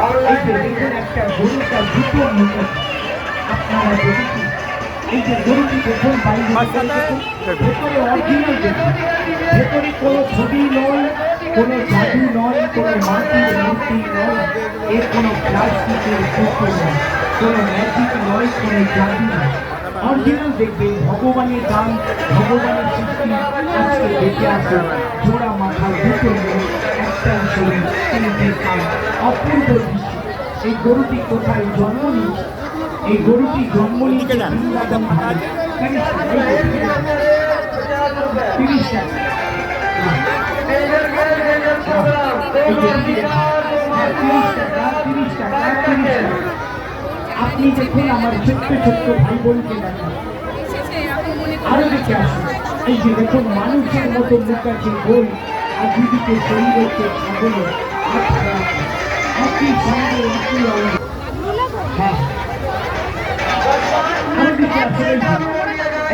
এই যে দেখুন একটা গরুটা দুটো মুখ আপনারা দেখেছি। এই যে গরুটি দেখুন বাইরে ভেতরে অরিজিনাল দেখুন, ভেতরে কোনো ছবি নয়, কোনো জাদু নয়, কোনো মাটির মূর্তি নয়, এর কোনো প্লাস্টিকের পুতুল নয়, কোনো ম্যাজিক নয়, কোনো জাদু নয়। অরিজিনাল দেখবেন ভগবানের দান, ভগবানের সৃষ্টি আজকে দেখে আসে। জোড়া মাথা, দুটো মুখ, একটা শরীর, তিনটে কান, অপূর্ব দৃশ্য। এই গরুটি কোথায় জন্ম নিয়েছে? এই গরুটি জন্ম নিয়েছে বৃন্দাবন ধামে। আপনি দেখুন আমার ছোট্ট ছোট্ট ভাই বোনকে দেখেন, আরো দেখে আসুন। এই যে দেখুন মানুষের মতো মুখ আছে গোল, আর দুদিকে শরীর হচ্ছে ছাগল, একই সঙ্গে একই অঙ্গ।